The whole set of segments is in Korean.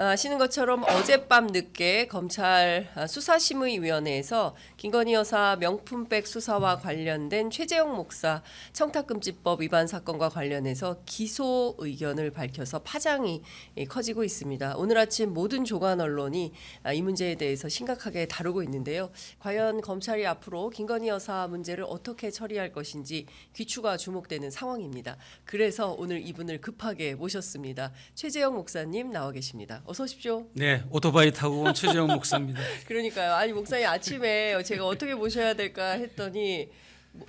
아시는 것처럼 어젯밤 늦게 검찰 수사심의위원회에서 김건희 여사 명품백 수사와 관련된 최재형 목사 청탁금지법 위반 사건과 관련해서 기소 의견을 밝혀서 파장이 커지고 있습니다. 오늘 아침 모든 조간 언론이 이 문제에 대해서 심각하게 다루고 있는데요. 과연 검찰이 앞으로 김건희 여사 문제를 어떻게 처리할 것인지 귀추가 주목되는 상황입니다. 그래서 오늘 이분을 급하게 모셨습니다. 최재형 목사님 나와 계십니다. 어서 오십시오. 네, 오토바이 타고 온 최재형 목사입니다. 그러니까요. 아니 목사님 아침에 제가 어떻게 모셔야 될까 했더니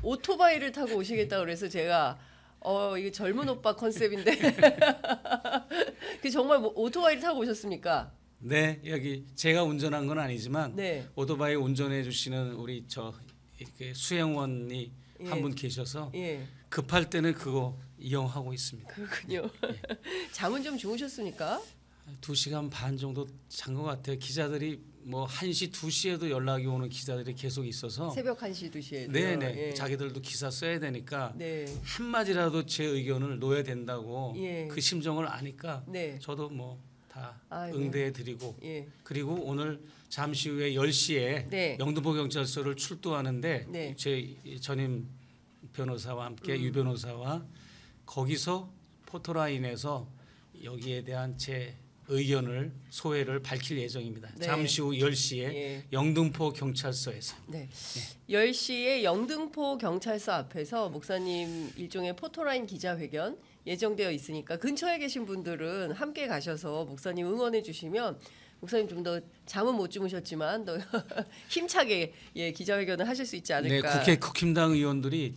오토바이를 타고 오시겠다고 그래서 제가 이게 젊은 오빠 컨셉인데 그 정말 오토바이를 타고 오셨습니까? 네, 여기 제가 운전한 건 아니지만 네. 오토바이 운전해 주시는 우리 이렇게 수행원이 예. 한 분 계셔서 예. 급할 때는 그거 이용하고 있습니다. 그렇군요. 잠은 좀 주무셨습니까? 2시간 반 정도 잔 것 같아요. 기자들이 뭐 1시, 2시에도 연락이 오는 기자들이 계속 있어서 새벽 1시, 2시에. 네네. 예. 자기들도 기사 써야 되니까 네. 한마디라도 제 의견을 놓아야 된다고 예. 그 심정을 아니까 네. 저도 뭐 다 아이고. 응대해 드리고 예. 그리고 오늘 잠시 후에 10시에 네. 영등포 경찰서를 출두하는데 네. 제 전임 변호사와 함께 유 변호사와 거기서 포토라인에서 여기에 대한 제 의견을 소회를 밝힐 예정입니다. 네. 잠시 후 10시에 예. 영등포 경찰서에서. 네. 10시에 영등포 경찰서 앞에서 목사님 일종의 포토라인 기자회견 예정되어 있으니까 근처에 계신 분들은 함께 가셔서 목사님 응원해 주시면 목사님 좀 더 잠은 못 주무셨지만 더 힘차게 기자회견을 하실 수 있지 네, 않을까. 국회 국힘당 의원들이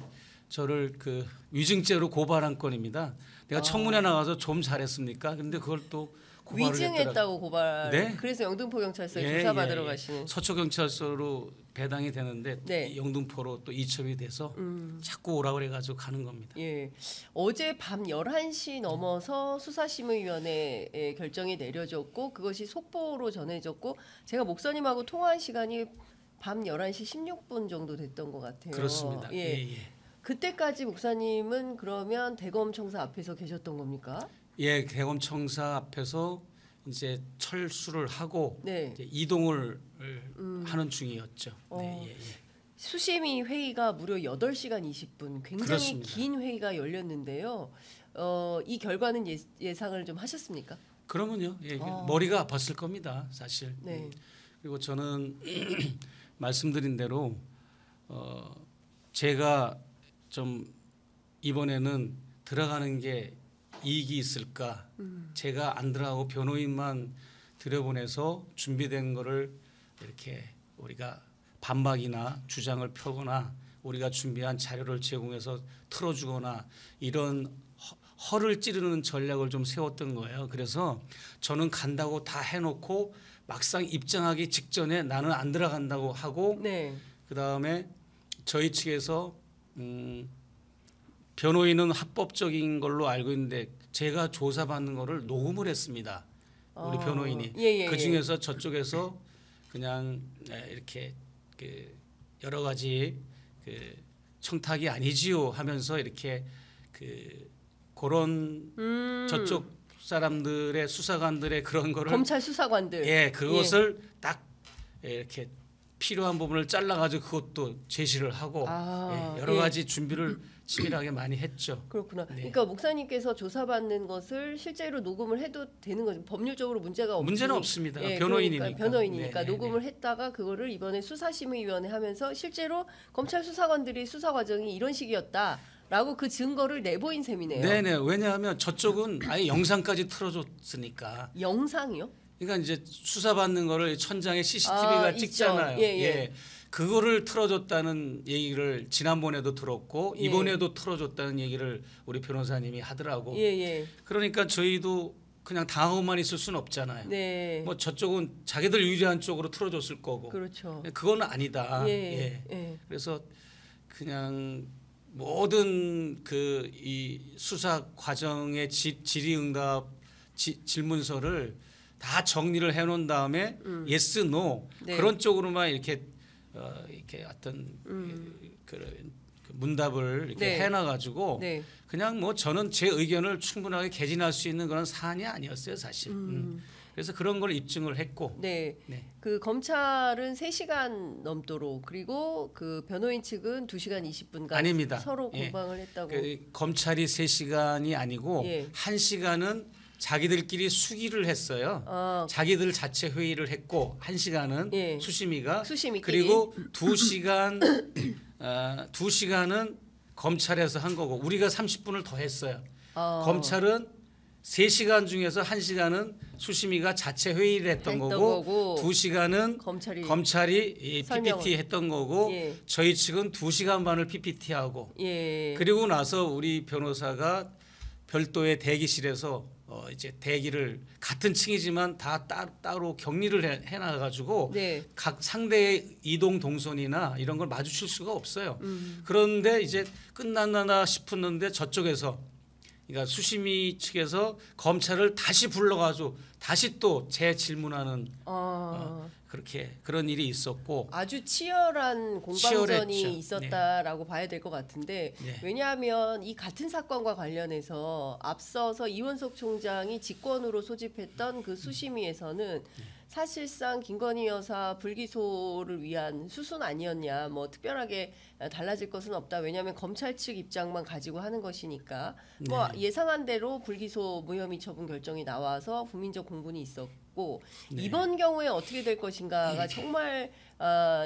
저를 그 위증죄로 고발한 건입니다. 내가 청문회 나가서 좀 잘했습니까? 근데 그걸 또 고발을 위증했다고 했더라고요. 고발. 네. 그래서 영등포 경찰서에 예, 조사받으러 예, 예. 가시는. 서초 경찰서로 배당이 되는데 네. 영등포로 또 이첩이 돼서 자꾸 오라 그래가지고 가는 겁니다. 예. 어제 밤 11시 넘어서 수사심의위원회의 결정이 내려졌고 그것이 속보로 전해졌고 제가 목사님하고 통화한 시간이 밤 11시 16분 정도 됐던 것 같아요. 그렇습니다. 예. 예, 예. 그때까지 목사님은 그러면 대검청사 앞에서 계셨던 겁니까? 예, 대검청사 앞에서 이제 철수를 하고 네. 이제 이동을 하는 중이었죠. 네, 예, 예. 수심위 회의가 무려 8시간 20분 굉장히 그렇습니다. 긴 회의가 열렸는데요. 이 결과는 예상을 좀 하셨습니까? 그러면요, 예, 머리가 아팠을 겁니다, 사실. 네. 그리고 저는 말씀드린 대로 제가 좀 이번에는 들어가는 게 이익이 있을까? 제가 안 들어가고 변호인만 들여보내서 준비된 거를 이렇게 우리가 반박이나 주장을 펴거나 우리가 준비한 자료를 제공해서 틀어주거나 이런 허를 찌르는 전략을 좀 세웠던 거예요. 그래서 저는 간다고 다 해놓고 막상 입장하기 직전에 나는 안 들어간다고 하고 네. 그다음에 저희 측에서 변호인은 합법적인 걸로 알고 있는데 제가 조사받는 거를 녹음을 했습니다. 우리 변호인이. 예. 그 중에서 저쪽에서 그냥 이렇게 그 여러 가지 그 청탁이 아니지요 하면서 이렇게 그런 저쪽 사람들의 수사관들의 그런 거를 검찰 수사관들. 예, 그것을 딱 이렇게 필요한 부분을 잘라가지고 그것도 제시를 하고 여러 가지 준비를 치밀하게 많이 했죠. 그렇구나. 네. 그러니까 목사님께서 조사받는 것을 실제로 녹음을 해도 되는 거죠. 법률적으로 문제가 없지. 문제는 없습니다. 변호인이니까. 그러니까 변호인이니까 네, 녹음을 했다가 그거를 이번에 수사심의위원회 하면서 실제로 검찰 수사관들이 수사 과정이 이런 식이었다라고 그 증거를 내보인 셈이네요. 네네. 왜냐하면 저쪽은 아예 영상까지 틀어줬으니까. 영상이요? 그러니까 이제 수사받는 거를 천장에 CCTV가 있죠. 찍잖아요. 예. 그거를 틀어줬다는 얘기를 지난번에도 들었고 예. 이번에도 틀어줬다는 얘기를 우리 변호사님이 하더라고. 예. 그러니까 저희도 그냥 당하고만 있을 수는 없잖아요. 네. 뭐 저쪽은 자기들 유리한 쪽으로 틀어줬을 거고. 그렇죠. 그건 아니다. 예. 그래서 그냥 모든 그 이 수사 과정의 질의응답 질문서를 다 정리를 해놓은 다음에 yes, no 네. 그런 쪽으로만 이렇게 어떤 그 문답을 이렇게 네. 해놔가지고 네. 그냥 뭐 저는 제 의견을 충분하게 개진할 수 있는 그런 사안이 아니었어요 사실. 그래서 그런 걸 입증을 했고. 네. 네. 그 검찰은 3시간 넘도록 그리고 그 변호인 측은 2시간 20분간 아닙니다. 서로 예. 공방을 했다고. 검찰이 3시간이 아니고 예. 1시간은 자기들끼리 수기를 했어요. 자기들 자체 회의를 했고 1시간은 예. 수심위가 수심위끼리. 그리고 2시간은 검찰에서 한 거고 우리가 30분을 더 했어요. 검찰은 3시간 중에서 1시간은 수심위가 자체 회의를 했던 거고 2시간은 검찰이 이 PPT 했던 거고 예. 저희 측은 2시간 반을 PPT하고 예. 그리고 나서 우리 변호사가 별도의 대기실에서 이제 대기를 같은 층이지만 다 따로 격리를 해놔가지고 네. 각 상대의 이동 동선이나 이런 걸 마주칠 수가 없어요. 그런데 이제 끝났나 싶었는데 저쪽에서 그러니까 수심위 측에서 검찰을 다시 불러가지고 다시 또 재질문하는 그렇게 그런 일이 있었고 아주 치열한 공방전이 치열했죠. 있었다라고 봐야 될 것 같은데 네. 왜냐하면 이 같은 사건과 관련해서 앞서서 이원석 총장이 직권으로 소집했던 그 수심위에서는 사실상 김건희 여사 불기소를 위한 수순 아니었냐, 뭐 특별하게 달라질 것은 없다. 왜냐하면 검찰 측 입장만 가지고 하는 것이니까 뭐 예상한 대로 불기소 무혐의 처분 결정이 나와서 국민적 공분이 있었고 이번 경우에 어떻게 될 것인가가 정말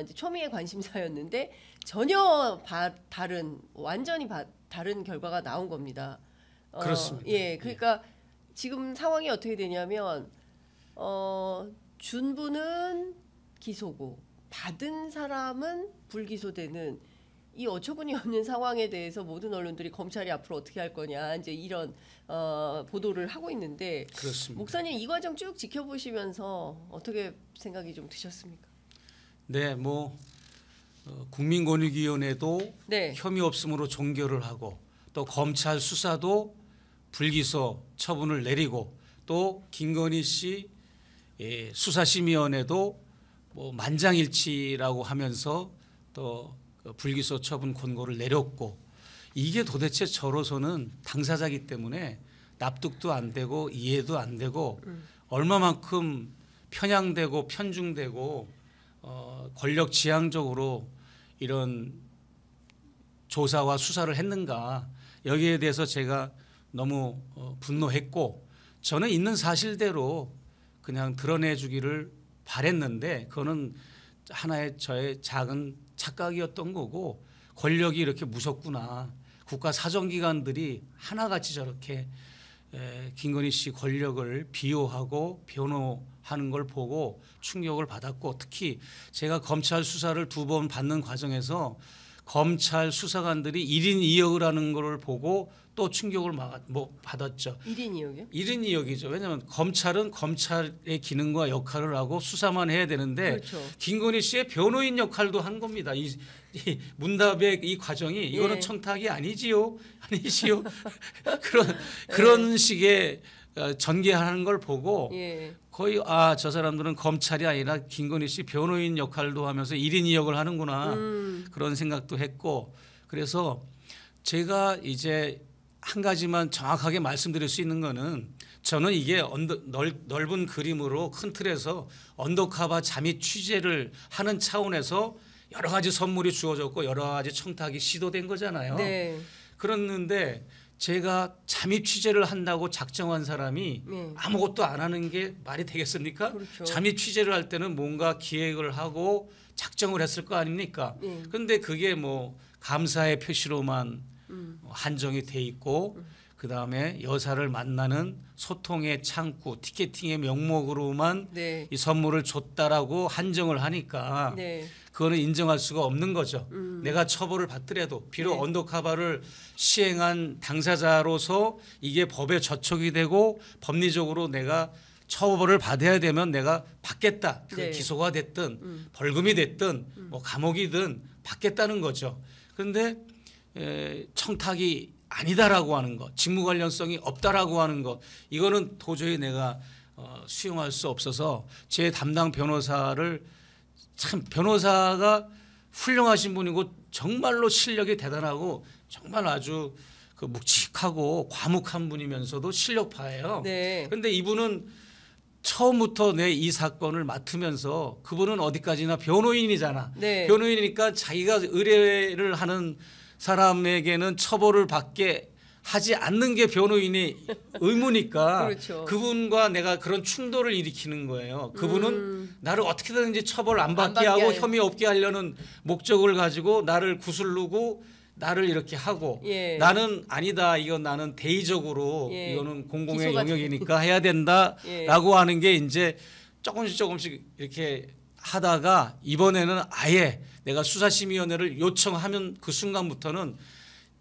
이제 초미의 관심사였는데 전혀 다른 완전히 다른 결과가 나온 겁니다. 그렇습니다. 예, 그러니까 지금 상황이 어떻게 되냐면 준부는 기소고 받은 사람은 불기소되는 이 어처구니 없는 상황에 대해서 모든 언론들이 검찰이 앞으로 어떻게 할 거냐 이제 이런 보도를 하고 있는데 그렇습니다. 목사님 이 과정 쭉 지켜보시면서 어떻게 생각이 좀 드셨습니까? 네, 국민권익위원회도 네. 혐의 없음으로 종결을 하고 또 검찰 수사도 불기소 처분을 내리고 또 김건희 씨 수사심의위원회도 만장일치라고 하면서 또 불기소 처분 권고를 내렸고 이게 도대체 저로서는 당사자이기 때문에 납득도 안 되고 이해도 안 되고 얼마만큼 편향되고 편중되고 권력 지향적으로 이런 조사와 수사를 했는가 여기에 대해서 제가 너무 분노했고 저는 있는 사실대로 그냥 드러내주기를 바랬는데 그거는 하나의 저의 작은 착각이었던 거고 권력이 이렇게 무섭구나. 국가 사정기관들이 하나같이 저렇게 김건희 씨 권력을 비호하고 변호하는 걸 보고 충격을 받았고 특히 제가 검찰 수사를 2번 받는 과정에서 검찰 수사관들이 1인 2역을 하는 걸 보고 또 충격을 받았죠. 1인 2역이요? 1인 2역이죠. 왜냐하면 검찰은 검찰의 기능과 역할을 하고 수사만 해야 되는데 그렇죠. 김건희 씨의 변호인 역할도 한 겁니다. 이 문답의 이 과정이 이거는 예. 청탁이 아니지요. 그런 식의 전개하는 걸 보고 예. 거의 저 사람들은 검찰이 아니라 김건희 씨 변호인 역할도 하면서 1인 2역을 하는구나 그런 생각도 했고 그래서 제가 이제 한 가지만 정확하게 말씀드릴 수 있는 거는 저는 이게 넓은 그림으로 큰 틀에서 언더커버 잠입 취재를 하는 차원에서 여러 가지 선물이 주어졌고 여러 가지 청탁이 시도된 거잖아요. 네. 그랬는데 제가 잠입 취재를 한다고 작정한 사람이 아무것도 안 하는 게 말이 되겠습니까? 그렇죠. 잠입 취재를 할 때는 뭔가 기획을 하고 작정을 했을 거 아닙니까? 그런데 그게 감사의 표시로만 한정이 돼 있고 그다음에 여사를 만나는 소통의 창구 티켓팅의 명목으로만 네. 이 선물을 줬다라고 한정을 하니까 네. 그거는 인정할 수가 없는 거죠. 내가 처벌을 받더라도 비록 네. 언더커버를 시행한 당사자로서 이게 법에 저촉이 되고 법리적으로 내가 처벌을 받아야 되면 내가 받겠다. 네. 기소가 됐든 벌금이 됐든 감옥이든 받겠다는 거죠. 그런데 청탁이 아니다라고 하는 것, 직무 관련성이 없다라고 하는 것, 이거는 도저히 내가 수용할 수 없어서 제 담당 변호사를 참 변호사가 훌륭하신 분이고 정말로 실력이 대단하고 정말 아주 묵직하고 과묵한 분이면서도 실력파예요. 네. 그런데 이분은 처음부터 내 이 사건을 맡으면서 그분은 어디까지나 변호인이잖아. 네. 변호인이니까 자기가 의뢰를 하는 사람에게는 처벌을 받게 하지 않는 게 변호인의 의무니까 그렇죠. 그분과 내가 그런 충돌을 일으키는 거예요. 그분은 나를 어떻게든지 처벌 안 받게 받게 하고 하는. 혐의 없게 하려는 목적을 가지고 나를 구슬르고 나를 이렇게 하고 예. 나는 아니다. 이건 나는 대의적으로 예. 이거는 공공의 기소가 영역이니까 해야 된다라고 예. 하는 게 이제 조금씩 이렇게 하다가 이번에는 아예 내가 수사심의위원회를 요청하면 그 순간부터는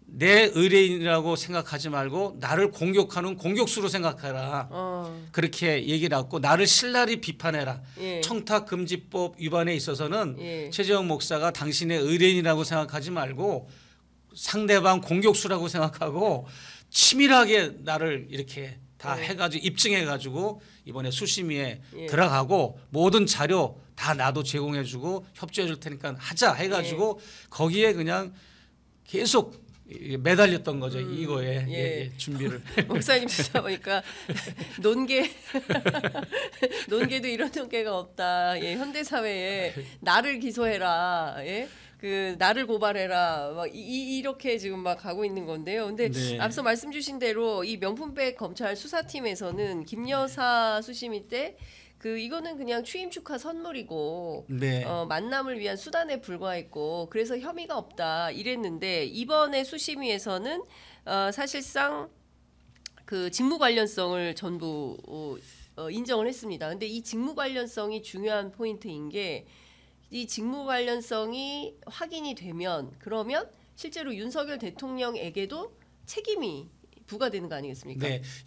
내 의뢰인이라고 생각하지 말고 나를 공격하는 공격수로 생각해라. 그렇게 얘기를 했고 나를 신랄히 비판해라. 예. 청탁금지법 위반에 있어서는 예. 최재형 목사가 당신의 의뢰인이라고 생각하지 말고 상대방 공격수라고 생각하고 치밀하게 나를 이렇게 다 해가지고 입증해가지고 이번에 수심위에 예. 들어가고 모든 자료 다 나도 제공해주고 협조해줄 테니까 하자 해가지고 거기에 그냥 계속 매달렸던 거죠. 이거에 예. 예, 준비를. 목사님 듣다 보니까 논개도 이런 논개가 없다. 예, 현대 사회에 나를 기소해라. 예. 그 나를 고발해라. 막 이렇게 지금 막 가고 있는 건데요. 근데 네. 앞서 말씀 주신 대로 이 명품백 검찰 수사팀에서는 김 여사 수심위 때 그 이거는 그냥 취임 축하 선물이고 네. 만남을 위한 수단에 불과했고 그래서 혐의가 없다 이랬는데 이번에 수심위에서는 사실상 그 직무 관련성을 전부 인정을 했습니다. 근데 이 직무 관련성이 중요한 포인트인 게 이 직무 관련성이 확인이 되면 그러면 실제로 윤석열 대통령에게도 책임이 부과되는 거 아니겠습니까? 네.